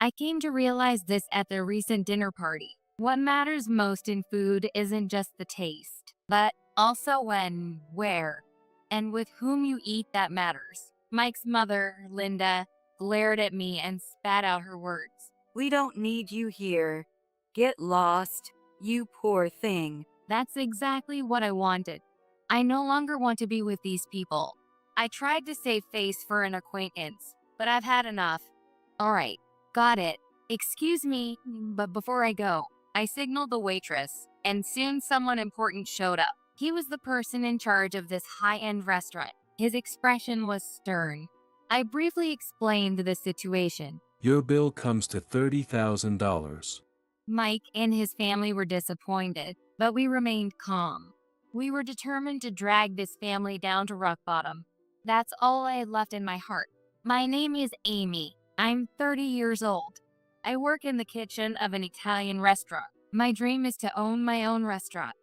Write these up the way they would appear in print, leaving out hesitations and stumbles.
I came to realize this at the recent dinner party. What matters most in food isn't just the taste, but also when, where, and with whom you eat that matters. Mike's mother, Linda, glared at me and spat out her words. We don't need you here. Get lost, you poor thing. That's exactly what I wanted. I no longer want to be with these people. I tried to save face for an acquaintance, but I've had enough. All right, got it. Excuse me, but before I go, I signaled the waitress, and soon someone important showed up. He was the person in charge of this high-end restaurant. His expression was stern. I briefly explained the situation. Your bill comes to $30,000. Mike and his family were disappointed, but we remained calm. We were determined to drag this family down to rock bottom. That's all I had left in my heart. My name is Amy. I'm 30 years old. I work in the kitchen of an Italian restaurant. My dream is to own my own restaurant.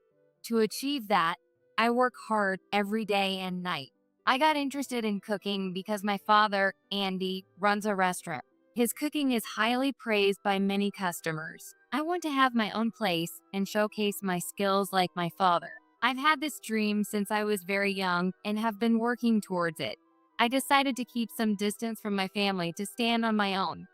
To achieve that, I work hard every day and night. I got interested in cooking because my father, Andy, runs a restaurant. His cooking is highly praised by many customers. I want to have my own place and showcase my skills like my father. I've had this dream since I was very young and have been working towards it. I decided to keep some distance from my family to stand on my own.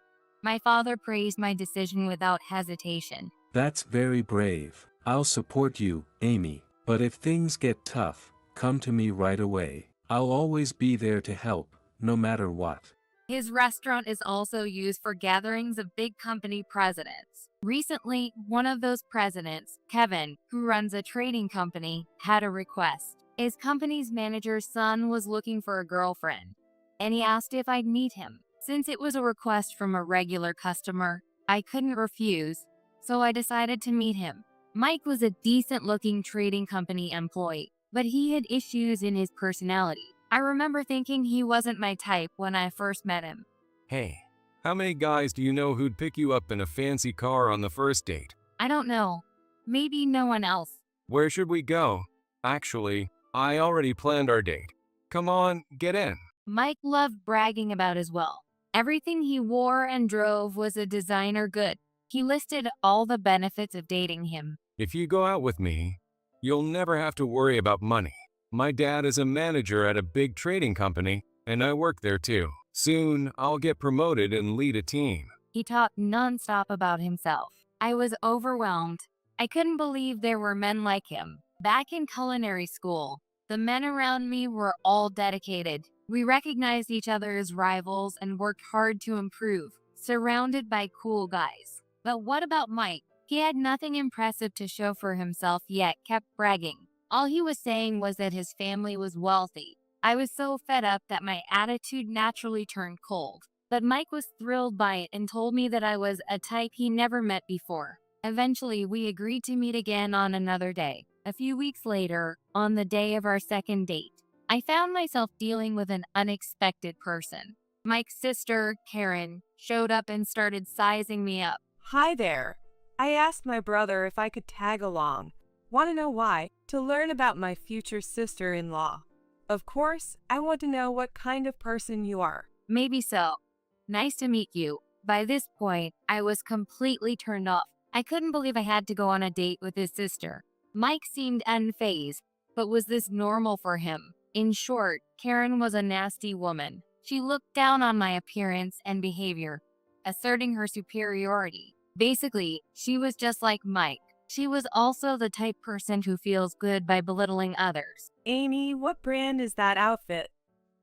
My father praised my decision without hesitation. That's very brave. I'll support you, Amy. But if things get tough, come to me right away. I'll always be there to help, no matter what. His restaurant is also used for gatherings of big company presidents. Recently, one of those presidents, Kevin, who runs a trading company, had a request. His company's manager's son was looking for a girlfriend, and he asked if I'd meet him. Since it was a request from a regular customer, I couldn't refuse, so I decided to meet him. Mike was a decent-looking trading company employee, but he had issues in his personality. I remember thinking he wasn't my type when I first met him. Hey, how many guys do you know who'd pick you up in a fancy car on the first date? I don't know. Maybe no one else. Where should we go? Actually, I already planned our date. Come on, get in. Mike loved bragging about his wealth. Everything he wore and drove was a designer good. He listed all the benefits of dating him. If you go out with me, you'll never have to worry about money. My dad is a manager at a big trading company, and I work there too. Soon, I'll get promoted and lead a team. He talked nonstop about himself. I was overwhelmed. I couldn't believe there were men like him. Back in culinary school, the men around me were all dedicated. We recognized each other as rivals and worked hard to improve, surrounded by cool guys. But what about Mike? He had nothing impressive to show for himself yet kept bragging. All he was saying was that his family was wealthy. I was so fed up that my attitude naturally turned cold. But Mike was thrilled by it and told me that I was a type he never met before. Eventually, we agreed to meet again on another day. A few weeks later, on the day of our second date, I found myself dealing with an unexpected person. Mike's sister, Karen, showed up and started sizing me up. Hi there. I asked my brother if I could tag along. Want to know why? To learn about my future sister-in-law. Of course, I want to know what kind of person you are. Maybe so. Nice to meet you. By this point, I was completely turned off. I couldn't believe I had to go on a date with his sister. Mike seemed unfazed, but was this normal for him? In short, Karen was a nasty woman. She looked down on my appearance and behavior, asserting her superiority. Basically, she was just like Mike. She was also the type person who feels good by belittling others. Amy, what brand is that outfit?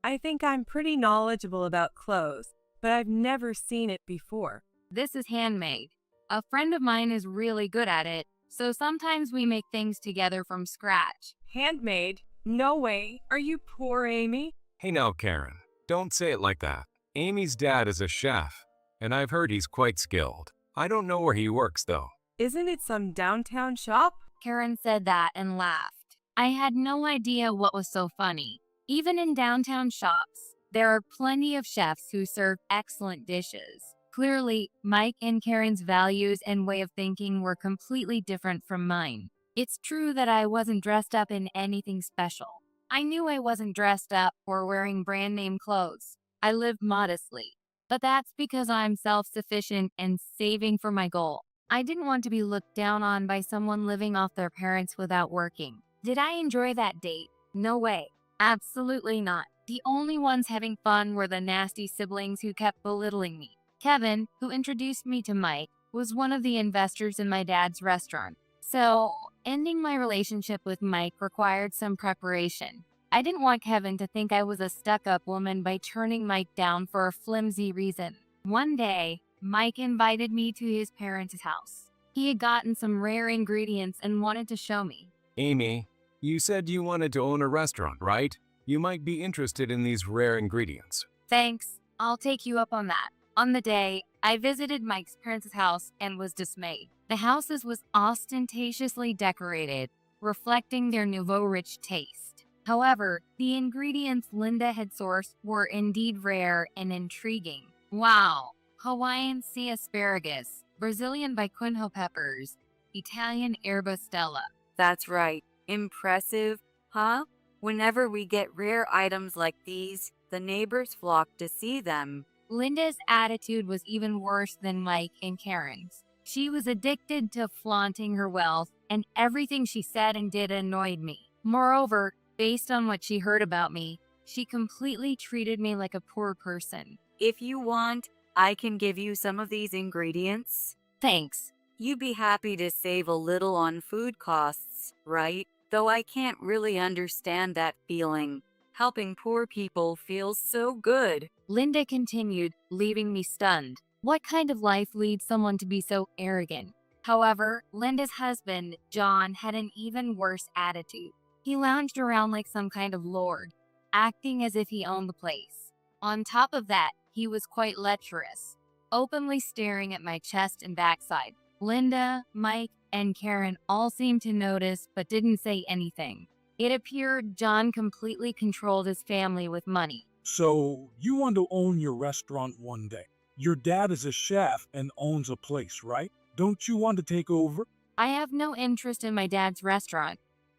I think I'm pretty knowledgeable about clothes, but I've never seen it before. This is handmade. A friend of mine is really good at it, so sometimes we make things together from scratch. Handmade? No way. Are you poor, Amy? Hey now, Karen. Don't say it like that. Amy's dad is a chef, and I've heard he's quite skilled. I don't know where he works, though. Isn't it some downtown shop? Karen said that and laughed. I had no idea what was so funny. Even in downtown shops, there are plenty of chefs who serve excellent dishes. Clearly, Mike and Karen's values and way of thinking were completely different from mine. It's true that I wasn't dressed up in anything special. I knew I wasn't dressed up or wearing brand name clothes. I lived modestly. But that's because I'm self-sufficient and saving for my goal. I didn't want to be looked down on by someone living off their parents without working. Did I enjoy that date? No way. Absolutely not. The only ones having fun were the nasty siblings who kept belittling me. Kevin, who introduced me to Mike, was one of the investors in my dad's restaurant. So, ending my relationship with Mike required some preparation. I didn't want Kevin to think I was a stuck-up woman by turning Mike down for a flimsy reason. One day, Mike invited me to his parents' house. He had gotten some rare ingredients and wanted to show me. Amy, you said you wanted to own a restaurant, right? You might be interested in these rare ingredients. Thanks, I'll take you up on that. On the day, I visited Mike's parents' house and was dismayed. The house was ostentatiously decorated, reflecting their nouveau rich taste. However, the ingredients Linda had sourced were indeed rare and intriguing. Wow! Hawaiian sea asparagus, Brazilian vicuña peppers, Italian erba stella. That's right. Impressive, huh? Whenever we get rare items like these, the neighbors flock to see them. Linda's attitude was even worse than Mike and Karen's. She was addicted to flaunting her wealth, and everything she said and did annoyed me. Moreover, based on what she heard about me, she completely treated me like a poor person. If you want, I can give you some of these ingredients. Thanks. You'd be happy to save a little on food costs, right? Though I can't really understand that feeling. Helping poor people feels so good. Linda continued, leaving me stunned. What kind of life leads someone to be so arrogant? However, Linda's husband, John, had an even worse attitude. He lounged around like some kind of lord, acting as if he owned the place. On top of that, he was quite lecherous, openly staring at my chest and backside. Linda, Mike, and Karen all seemed to notice but didn't say anything. It appeared John completely controlled his family with money. So, you want to own your restaurant one day. Your dad is a chef and owns a place, right? Don't you want to take over? I have no interest in my dad's restaurant.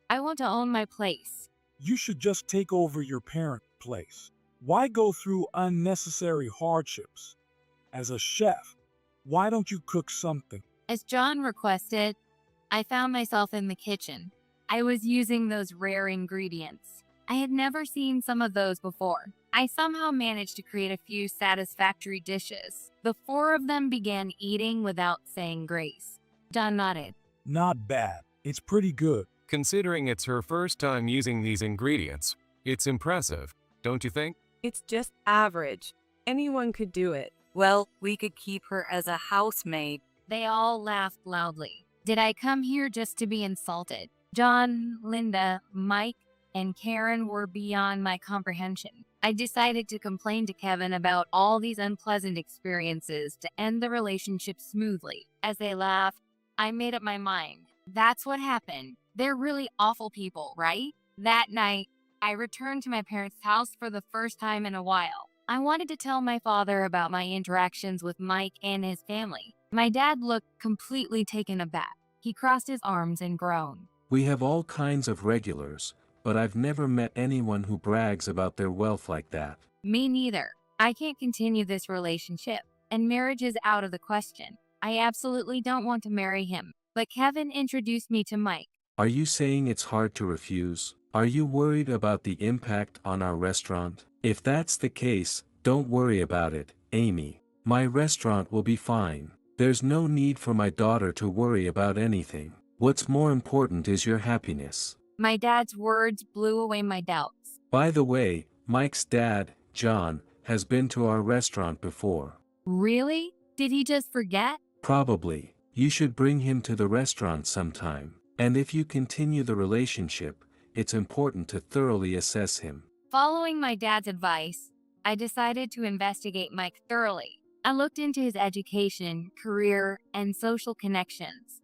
I want to own my place. You should just take over your parent place. Why go through unnecessary hardships? As a chef, why don't you cook something? As John requested, I found myself in the kitchen. I was using those rare ingredients. I had never seen some of those before. I somehow managed to create a few satisfactory dishes. The four of them began eating without saying grace. John nodded. Not bad. It's pretty good. Considering it's her first time using these ingredients, it's impressive, don't you think? It's just average. Anyone could do it. Well, we could keep her as a housemaid. They all laughed loudly. Did I come here just to be insulted? John, Linda, Mike, and Karen were beyond my comprehension. I decided to complain to Kevin about all these unpleasant experiences to end the relationship smoothly. As they laughed, I made up my mind. That's what happened. They're really awful people, right? That night, I returned to my parents' house for the first time in a while. I wanted to tell my father about my interactions with Mike and his family. My dad looked completely taken aback. He crossed his arms and groaned. We have all kinds of regulars, but I've never met anyone who brags about their wealth like that. Me neither. I can't continue this relationship, and marriage is out of the question. I absolutely don't want to marry him. But Kevin introduced me to Mike. Are you saying it's hard to refuse? Are you worried about the impact on our restaurant? If that's the case, don't worry about it, Amy. My restaurant will be fine. There's no need for my daughter to worry about anything. What's more important is your happiness. My dad's words blew away my doubts. By the way, Mike's dad, John, has been to our restaurant before. Really? Did he just forget? Probably. You should bring him to the restaurant sometime. And if you continue the relationship, it's important to thoroughly assess him. Following my dad's advice, I decided to investigate Mike thoroughly. I looked into his education, career, and social connections,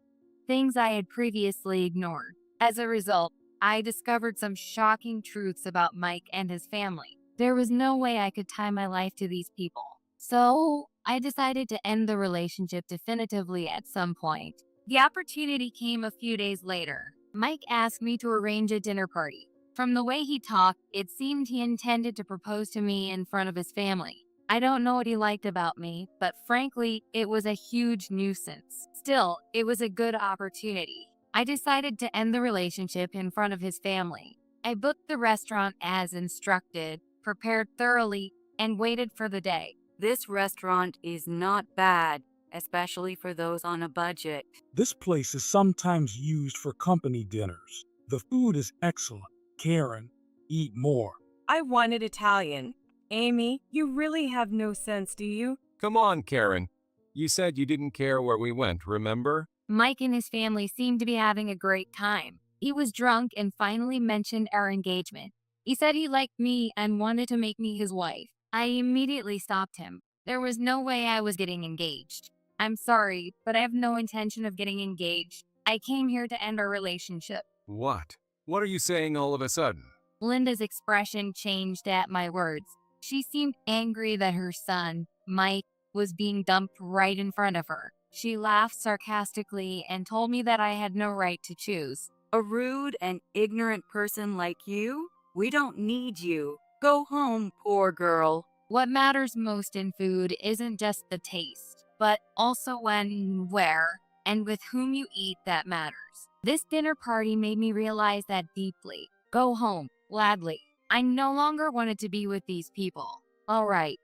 things I had previously ignored. As a result, I discovered some shocking truths about Mike and his family. There was no way I could tie my life to these people. So, I decided to end the relationship definitively at some point. The opportunity came a few days later. Mike asked me to arrange a dinner party. From the way he talked, it seemed he intended to propose to me in front of his family. I don't know what he liked about me, but frankly, it was a huge nuisance. Still, it was a good opportunity. I decided to end the relationship in front of his family. I booked the restaurant as instructed, prepared thoroughly, and waited for the day. This restaurant is not bad, especially for those on a budget. This place is sometimes used for company dinners. The food is excellent. Karen, eat more. I wanted Italian. Amy, you really have no sense, do you? Come on, Karen. You said you didn't care where we went, remember? Mike and his family seemed to be having a great time. He was drunk and finally mentioned our engagement. He said he liked me and wanted to make me his wife. I immediately stopped him. There was no way I was getting engaged. I'm sorry, but I have no intention of getting engaged. I came here to end our relationship. What? What are you saying all of a sudden? Linda's expression changed at my words. She seemed angry that her son, Mike, was being dumped right in front of her. She laughed sarcastically and told me that I had no right to choose. A rude and ignorant person like you? We don't need you. Go home, poor girl. What matters most in food isn't just the taste, but also when, where, and with whom you eat that matters. This dinner party made me realize that deeply. Go home, gladly. I no longer wanted to be with these people. All right,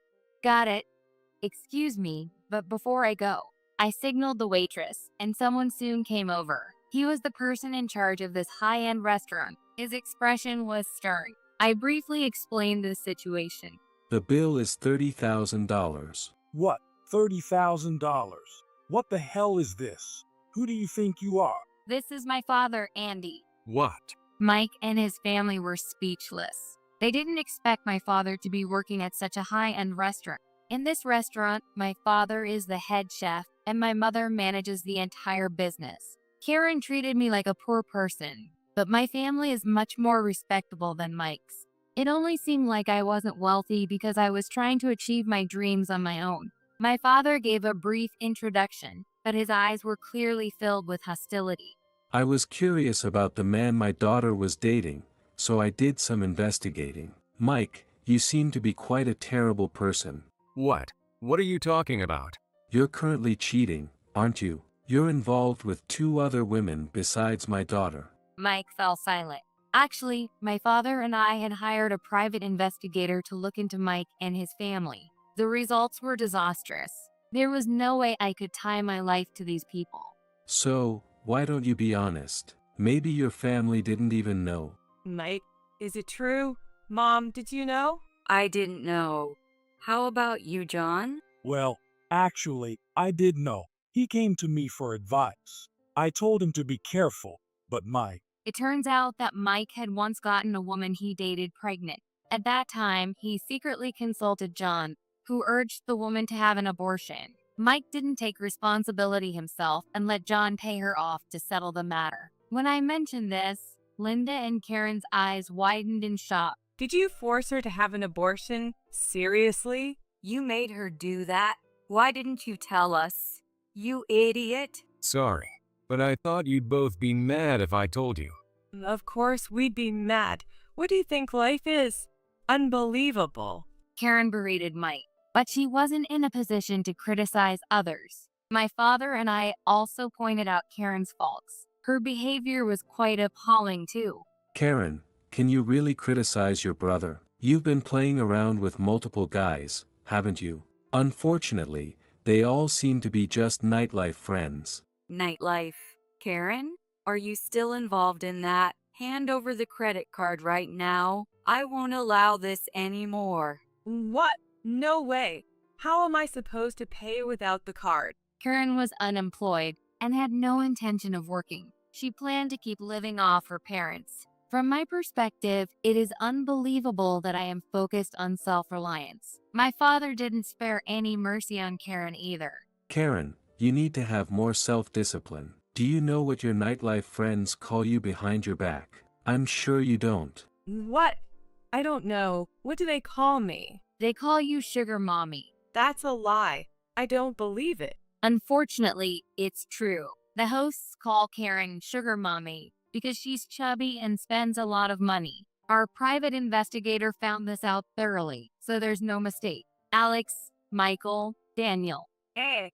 got it. Excuse me, but before I go, I signaled the waitress, and someone soon came over. He was the person in charge of this high-end restaurant. His expression was stern. I briefly explained the situation. The bill is $30,000. What? $30,000? What the hell is this? Who do you think you are? This is my father, Andy. What? Mike and his family were speechless. They didn't expect my father to be working at such a high-end restaurant. In this restaurant, my father is the head chef, and my mother manages the entire business. Karen treated me like a poor person, but my family is much more respectable than Mike's. It only seemed like I wasn't wealthy because I was trying to achieve my dreams on my own. My father gave a brief introduction, but his eyes were clearly filled with hostility. I was curious about the man my daughter was dating, so I did some investigating. Mike, you seem to be quite a terrible person. What? What are you talking about? You're currently cheating, aren't you? You're involved with 2 other women besides my daughter. Mike fell silent. Actually, my father and I had hired a private investigator to look into Mike and his family. The results were disastrous. There was no way I could tie my life to these people. So, why don't you be honest? Maybe your family didn't even know. Mike, is it true? Mom, did you know? I didn't know. How about you, John? Well, actually, I did know. He came to me for advice. I told him to be careful, but Mike. It turns out that Mike had once gotten a woman he dated pregnant. At that time, he secretly consulted John, who urged the woman to have an abortion. Mike didn't take responsibility himself and let John pay her off to settle the matter. When I mentioned this, Linda and Karen's eyes widened in shock. Did you force her to have an abortion? Seriously? You made her do that? Why didn't you tell us? You idiot. Sorry, but I thought you'd both be mad if I told you. Of course we'd be mad. What do you think life is? Unbelievable. Karen berated Mike, but she wasn't in a position to criticize others. My father and I also pointed out Karen's faults. Her behavior was quite appalling too. Karen, can you really criticize your brother? You've been playing around with multiple guys, haven't you? Unfortunately, they all seem to be just nightlife friends. Nightlife. Karen, are you still involved in that? Hand over the credit card right now. I won't allow this anymore. What? No way. How am I supposed to pay without the card? Karen was unemployed and had no intention of working. She planned to keep living off her parents. From my perspective, it is unbelievable that I am focused on self-reliance. My father didn't spare any mercy on Karen either. Karen, you need to have more self-discipline. Do you know what your nightlife friends call you behind your back? I'm sure you don't. What? I don't know. What do they call me? They call you Sugar Mommy. That's a lie. I don't believe it. Unfortunately, it's true. The hosts call Karen Sugar Mommy because she's chubby and spends a lot of money. Our private investigator found this out thoroughly, so there's no mistake. Alex, Michael, Daniel. Eh,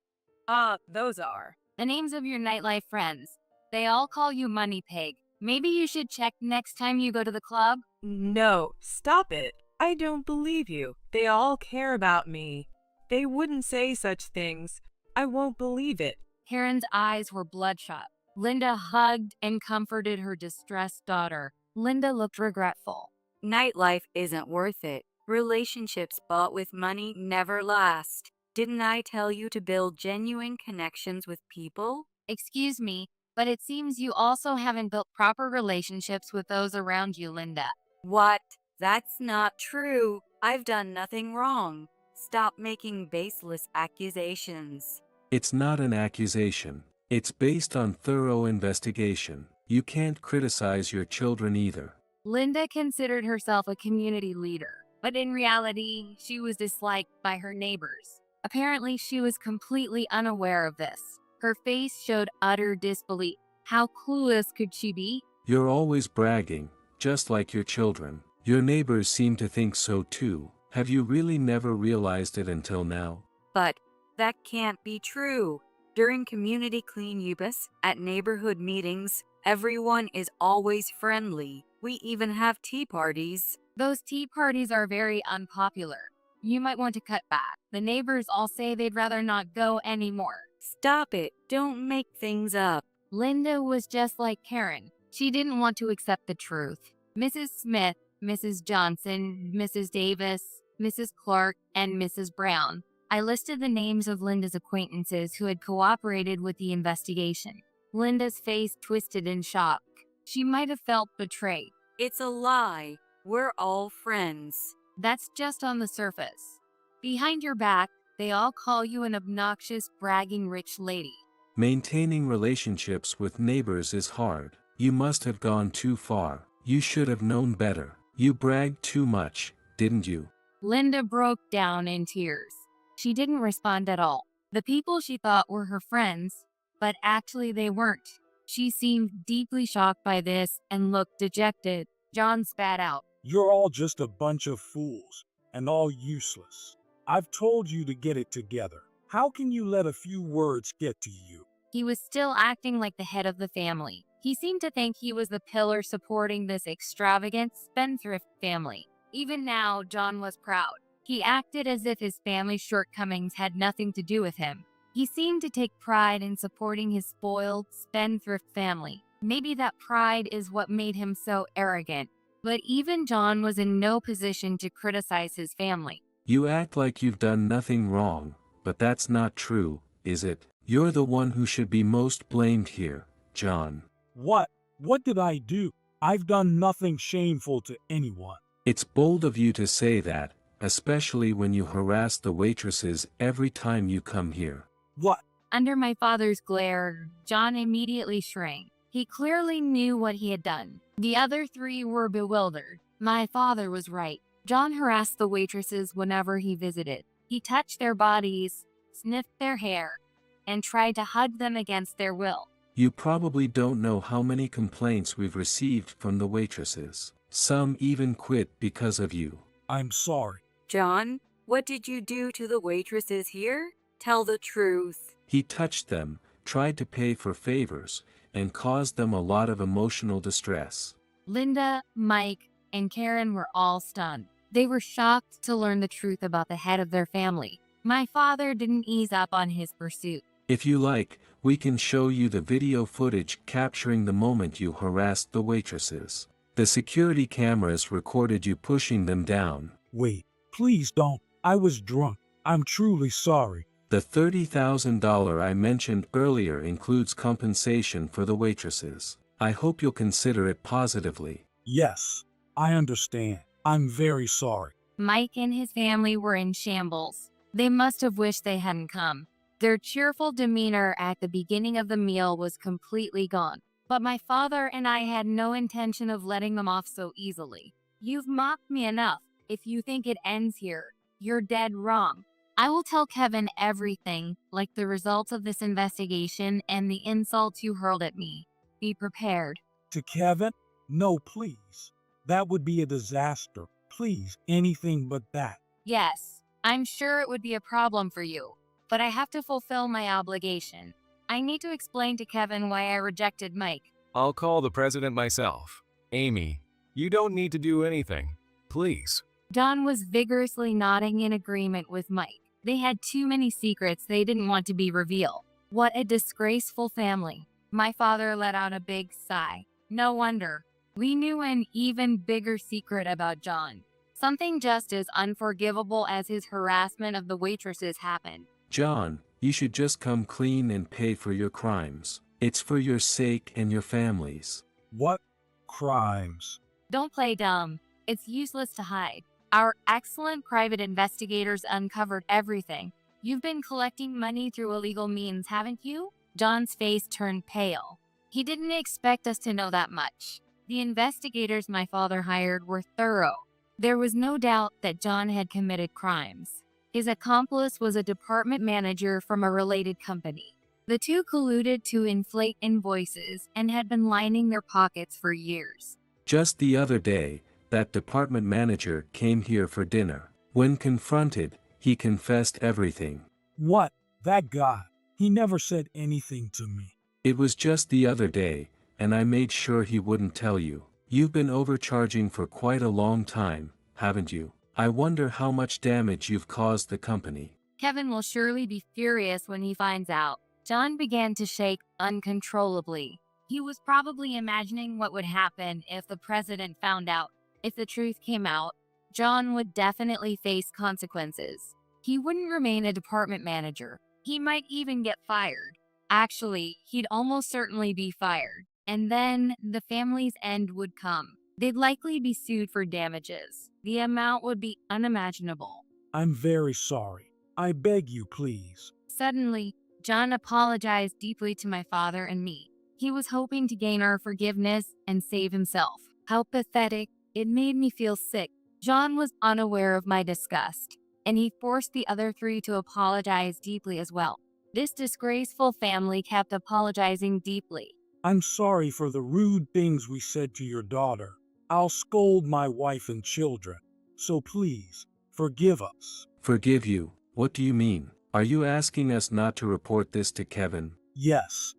those are. The names of your nightlife friends. They all call you Money Pig. Maybe you should check next time you go to the club. No, stop it. I don't believe you. They all care about me. They wouldn't say such things. I won't believe it. Karen's eyes were bloodshot. Linda hugged and comforted her distressed daughter. Linda looked regretful. Nightlife isn't worth it. Relationships bought with money never last. Didn't I tell you to build genuine connections with people? Excuse me, but it seems you also haven't built proper relationships with those around you, Linda. What? That's not true. I've done nothing wrong. Stop making baseless accusations. It's not an accusation. It's based on thorough investigation. You can't criticize your children either. Linda considered herself a community leader, but in reality, she was disliked by her neighbors. Apparently, she was completely unaware of this. Her face showed utter disbelief. How clueless could she be? You're always bragging, just like your children. Your neighbors seem to think so too. Have you really never realized it until now? But that can't be true. During community cleanups, at neighborhood meetings, everyone is always friendly. We even have tea parties. Those tea parties are very unpopular. You might want to cut back. The neighbors all say they'd rather not go anymore. Stop it. Don't make things up. Linda was just like Karen. She didn't want to accept the truth. Mrs. Smith, Mrs. Johnson, Mrs. Davis, Mrs. Clark, and Mrs. Brown. I listed the names of Linda's acquaintances who had cooperated with the investigation. Linda's face twisted in shock. She might have felt betrayed. It's a lie. We're all friends. That's just on the surface. Behind your back, they all call you an obnoxious, bragging rich lady. Maintaining relationships with neighbors is hard. You must have gone too far. You should have known better. You bragged too much, didn't you? Linda broke down in tears. She didn't respond at all. The people she thought were her friends, but actually they weren't. She seemed deeply shocked by this and looked dejected. John spat out. You're all just a bunch of fools, and all useless. I've told you to get it together. How can you let a few words get to you? He was still acting like the head of the family. He seemed to think he was the pillar supporting this extravagant spendthrift family. Even now, John was proud. He acted as if his family's shortcomings had nothing to do with him. He seemed to take pride in supporting his spoiled, spendthrift family. Maybe that pride is what made him so arrogant. But even John was in no position to criticize his family. You act like you've done nothing wrong, but that's not true, is it? You're the one who should be most blamed here, John. What? What did I do? I've done nothing shameful to anyone. It's bold of you to say that, especially when you harass the waitresses every time you come here. What? Under my father's glare, John immediately shrank. He clearly knew what he had done. The other three were bewildered. My father was right. John harassed the waitresses whenever he visited. He touched their bodies, sniffed their hair, and tried to hug them against their will. You probably don't know how many complaints we've received from the waitresses. Some even quit because of you. I'm sorry. John, what did you do to the waitresses here? Tell the truth. He touched them, tried to pay for favors, and caused them a lot of emotional distress. Linda, Mike, and Karen were all stunned. They were shocked to learn the truth about the head of their family. My father didn't ease up on his pursuit. If you like, we can show you the video footage capturing the moment you harassed the waitresses. The security cameras recorded you pushing them down. Wait, please don't. I was drunk. I'm truly sorry. The $30,000 I mentioned earlier includes compensation for the waitresses. I hope you'll consider it positively. Yes, I understand. I'm very sorry. Mike and his family were in shambles. They must have wished they hadn't come. Their cheerful demeanor at the beginning of the meal was completely gone. But my father and I had no intention of letting them off so easily. You've mocked me enough. If you think it ends here, you're dead wrong. I will tell Kevin everything, like the results of this investigation and the insults you hurled at me. Be prepared. To Kevin? No, please. That would be a disaster. Please, anything but that. Yes, I'm sure it would be a problem for you, but I have to fulfill my obligation. I need to explain to Kevin why I rejected Mike. I'll call the president myself. Amy, you don't need to do anything. Please. John was vigorously nodding in agreement with Mike. They had too many secrets they didn't want to be revealed. What a disgraceful family. My father let out a big sigh. No wonder. We knew an even bigger secret about John. Something just as unforgivable as his harassment of the waitresses happened. John, you should just come clean and pay for your crimes. It's for your sake and your family's. What crimes? Don't play dumb. It's useless to hide. Our excellent private investigators uncovered everything. You've been collecting money through illegal means, haven't you? John's face turned pale. He didn't expect us to know that much. The investigators my father hired were thorough. There was no doubt that John had committed crimes. His accomplice was a department manager from a related company. The two colluded to inflate invoices and had been lining their pockets for years. Just the other day, that department manager came here for dinner. When confronted, he confessed everything. What? That guy? He never said anything to me. It was just the other day, and I made sure he wouldn't tell you. You've been overcharging for quite a long time, haven't you? I wonder how much damage you've caused the company. Kevin will surely be furious when he finds out. John began to shake uncontrollably. He was probably imagining what would happen if the president found out. If the truth came out, John would definitely face consequences. He wouldn't remain a department manager. He might even get fired. Actually, he'd almost certainly be fired. And then the family's end would come. They'd likely be sued for damages. The amount would be unimaginable. I'm very sorry. I beg you, please. Suddenly, John apologized deeply to my father and me. He was hoping to gain our forgiveness and save himself. How pathetic. It made me feel sick. John was unaware of my disgust, and he forced the other three to apologize deeply as well. This disgraceful family kept apologizing deeply. I'm sorry for the rude things we said to your daughter. I'll scold my wife and children. So please, forgive us. Forgive you? What do you mean? Are you asking us not to report this to Kevin? Yes,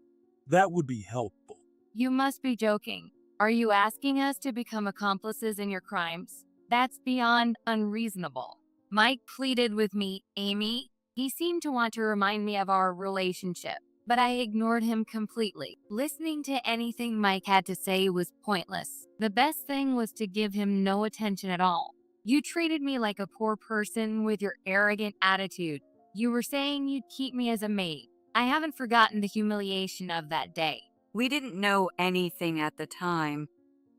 that would be helpful. You must be joking. Are you asking us to become accomplices in your crimes? That's beyond unreasonable. Mike pleaded with me, Amy. He seemed to want to remind me of our relationship, but I ignored him completely. Listening to anything Mike had to say was pointless. The best thing was to give him no attention at all. You treated me like a poor person with your arrogant attitude. You were saying you'd keep me as a maid. I haven't forgotten the humiliation of that day. We didn't know anything at the time.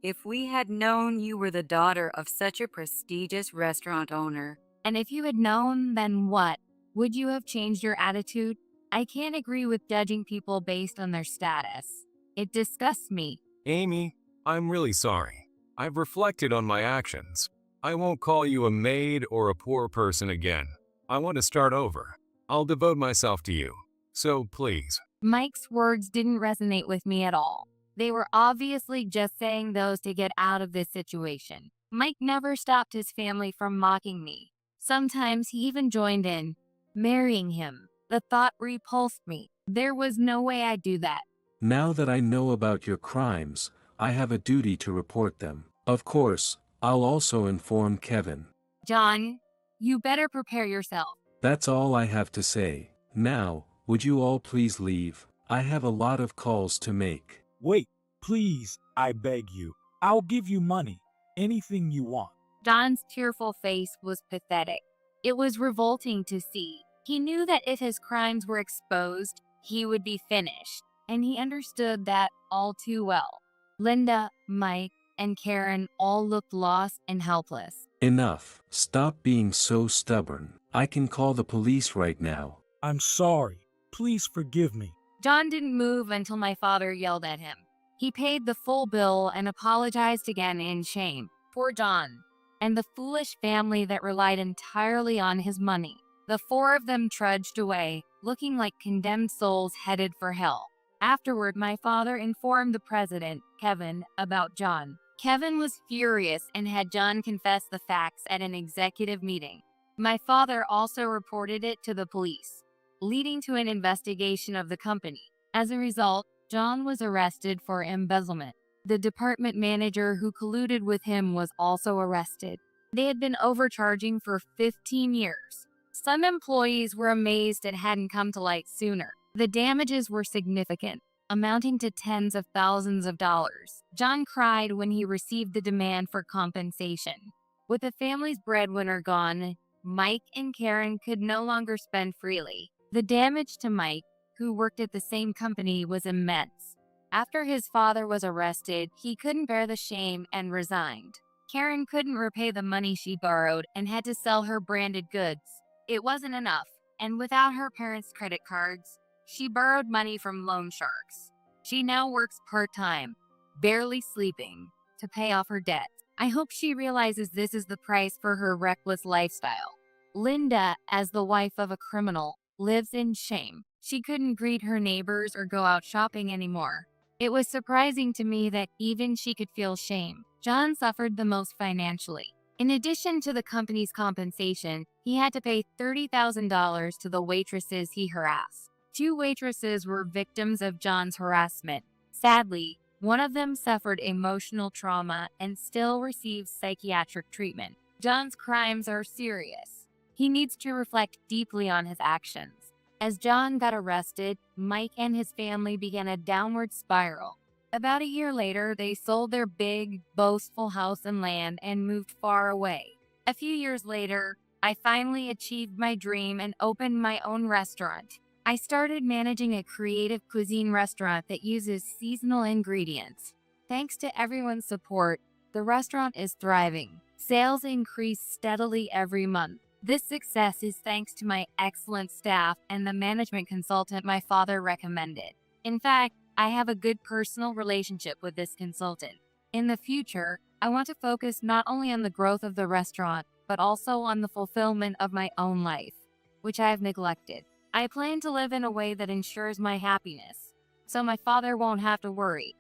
If we had known you were the daughter of such a prestigious restaurant owner. And if you had known, then what? Would you have changed your attitude? I can't agree with judging people based on their status. It disgusts me. Amy, I'm really sorry. I've reflected on my actions. I won't call you a maid or a poor person again. I want to start over. I'll devote myself to you. So please. Mike's words didn't resonate with me at all. They were obviously just saying those to get out of this situation. Mike never stopped his family from mocking me. Sometimes he even joined in. Marrying him. The thought repulsed me. There was no way I'd do that. Now that I know about your crimes, I have a duty to report them. Of course, I'll also inform Kevin. John, you better prepare yourself. That's all I have to say. Now, would you all please leave? I have a lot of calls to make. Wait, please, I beg you. I'll give you money. Anything you want. John's tearful face was pathetic. It was revolting to see. He knew that if his crimes were exposed, he would be finished, and he understood that all too well. Linda, Mike, and Karen all looked lost and helpless. Enough. Stop being so stubborn. I can call the police right now. I'm sorry. Please forgive me. John didn't move until my father yelled at him. He paid the full bill and apologized again in shame. Poor John. And the foolish family that relied entirely on his money. The four of them trudged away, looking like condemned souls headed for hell. Afterward, my father informed the president, Kevin, about John. Kevin was furious and had John confess the facts at an executive meeting. My father also reported it to the police, leading to an investigation of the company. As a result, John was arrested for embezzlement. The department manager who colluded with him was also arrested. They had been overcharging for 15 years. Some employees were amazed it hadn't come to light sooner. The damages were significant, amounting to tens of thousands of dollars. John cried when he received the demand for compensation. With the family's breadwinner gone, Mike and Karen could no longer spend freely. The damage to Mike, who worked at the same company, was immense. After his father was arrested, he couldn't bear the shame and resigned. Karen couldn't repay the money she borrowed and had to sell her branded goods. It wasn't enough, and without her parents' credit cards, she borrowed money from loan sharks. She now works part-time, barely sleeping, to pay off her debt. I hope she realizes this is the price for her reckless lifestyle. Linda, as the wife of a criminal, lives in shame. She couldn't greet her neighbors or go out shopping anymore. It was surprising to me that even she could feel shame. John suffered the most financially. In addition to the company's compensation, he had to pay $30,000 to the waitresses he harassed. 2 waitresses were victims of John's harassment. Sadly, one of them suffered emotional trauma and still receives psychiatric treatment. John's crimes are serious. He needs to reflect deeply on his actions. As John got arrested, Mike and his family began a downward spiral. About a year later, they sold their big, boastful house and land and moved far away. A few years later, I finally achieved my dream and opened my own restaurant. I started managing a creative cuisine restaurant that uses seasonal ingredients. Thanks to everyone's support, the restaurant is thriving. Sales increase steadily every month. This success is thanks to my excellent staff and the management consultant my father recommended. In fact, I have a good personal relationship with this consultant. In the future, I want to focus not only on the growth of the restaurant, but also on the fulfillment of my own life, which I have neglected. I plan to live in a way that ensures my happiness, so my father won't have to worry.